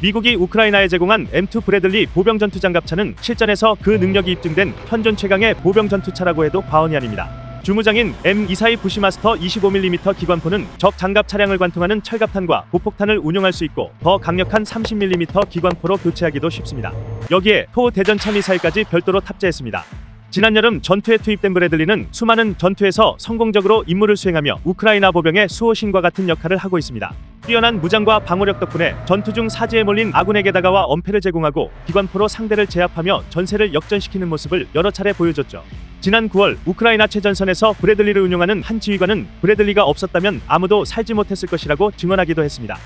미국이 우크라이나에 제공한 M2 브래들리 보병 전투 장갑차는 실전에서 그 능력이 입증된 현존 최강의 보병 전투차라고 해도 과언이 아닙니다. 주무장인 M242 부시마스터 25mm 기관포는 적 장갑 차량을 관통하는 철갑탄과 보폭탄을 운용할 수 있고 더 강력한 30mm 기관포로 교체하기도 쉽습니다. 여기에 토대전차 미사일까지 별도로 탑재했습니다. 지난 여름 전투에 투입된 브래들리는 수많은 전투에서 성공적으로 임무를 수행하며 우크라이나 보병의 수호신과 같은 역할을 하고 있습니다. 뛰어난 무장과 방어력 덕분에 전투 중 사지에 몰린 아군에게 다가와 엄폐를 제공하고 기관포로 상대를 제압하며 전세를 역전시키는 모습을 여러 차례 보여줬죠. 지난 9월 우크라이나 최전선에서 브래들리를 운용하는 한 지휘관은 브래들리가 없었다면 아무도 살지 못했을 것이라고 증언하기도 했습니다.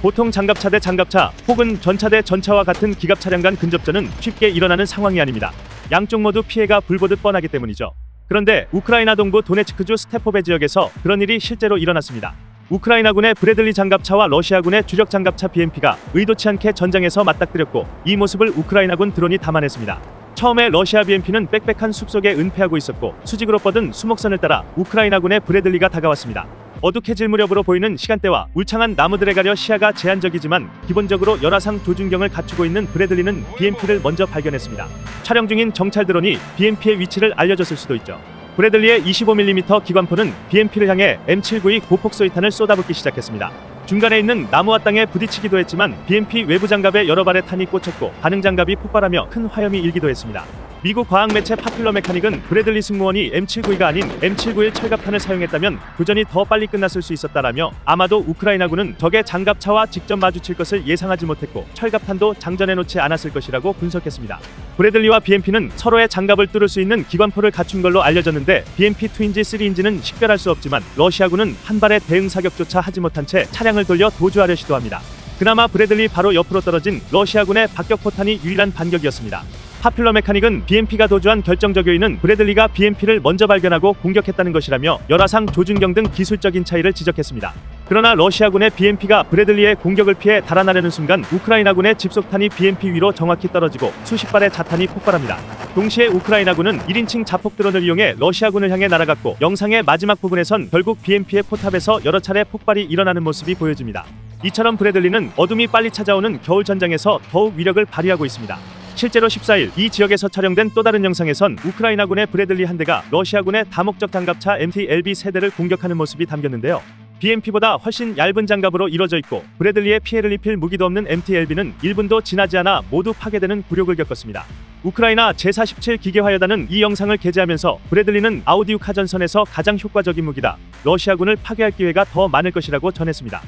보통 장갑차 대 장갑차 혹은 전차 대 전차와 같은 기갑 차량 간 근접전은 쉽게 일어나는 상황이 아닙니다. 양쪽 모두 피해가 불보듯 뻔하기 때문이죠. 그런데 우크라이나 동부 도네츠크주 스테포베 지역에서 그런 일이 실제로 일어났습니다. 우크라이나군의 브래들리 장갑차와 러시아군의 주력 장갑차 BMP가 의도치 않게 전장에서 맞닥뜨렸고 이 모습을 우크라이나군 드론이 담아냈습니다. 처음에 러시아 BMP는 빽빽한 숲속에 은폐하고 있었고 수직으로 뻗은 수목선을 따라 우크라이나군의 브래들리가 다가왔습니다. 어둑해질 무렵으로 보이는 시간대와 울창한 나무들에 가려 시야가 제한적이지만 기본적으로 열화상 조준경을 갖추고 있는 브래들리는 BMP를 먼저 발견했습니다. 촬영 중인 정찰 드론이 BMP의 위치를 알려줬을 수도 있죠. 브래들리의 25mm 기관포는 BMP를 향해 M792 고폭소위탄을 쏟아붓기 시작했습니다. 중간에 있는 나무와 땅에 부딪히기도 했지만 BMP 외부 장갑에 여러 발의 탄이 꽂혔고 반응 장갑이 폭발하며 큰 화염이 일기도 했습니다. 미국 과학 매체 파퓰러 메카닉은 브래들리 승무원이 M792가 아닌 M791 철갑탄을 사용했다면 교전이 더 빨리 끝났을 수 있었다라며 아마도 우크라이나군은 적의 장갑차와 직접 마주칠 것을 예상하지 못했고 철갑탄도 장전해 놓지 않았을 것이라고 분석했습니다. 브래들리와 BMP는 서로의 장갑을 뚫을 수 있는 기관포를 갖춘 걸로 알려졌는데 BMP 2인지 3인지는 식별할 수 없지만 러시아군은 한 발의 대응 사격조차 하지 못한 채 차량을 돌려 도주하려 시도합니다. 그나마 브래들리 바로 옆으로 떨어진 러시아군의 박격포탄이 유일한 반격이었습니다. 파퓰러 메카닉은 BMP가 도주한 결정적 요인은 브래들리가 BMP를 먼저 발견하고 공격했다는 것이라며 열화상 조준경 등 기술적인 차이를 지적했습니다. 그러나 러시아군의 BMP가 브래들리의 공격을 피해 달아나려는 순간 우크라이나군의 집속탄이 BMP 위로 정확히 떨어지고 수십 발의 자탄이 폭발합니다. 동시에 우크라이나군은 1인칭 자폭 드론을 이용해 러시아군을 향해 날아갔고 영상의 마지막 부분에선 결국 BMP의 포탑에서 여러 차례 폭발이 일어나는 모습이 보여집니다. 이처럼 브래들리는 어둠이 빨리 찾아오는 겨울 전장에서 더욱 위력을 발휘하고 있습니다. 실제로 14일 이 지역에서 촬영된 또 다른 영상에선 우크라이나군의 브래들리 한 대가 러시아군의 다목적 장갑차 MT-LB 세대를 공격하는 모습이 담겼는데요. BMP보다 훨씬 얇은 장갑으로 이루어져 있고 브래들리에 피해를 입힐 무기도 없는 MT-LB는 1분도 지나지 않아 모두 파괴되는 굴욕을 겪었습니다. 우크라이나 제47 기계화여단은 이 영상을 게재하면서 브래들리는 아우디우카 전선에서 가장 효과적인 무기다. 러시아군을 파괴할 기회가 더 많을 것이라고 전했습니다.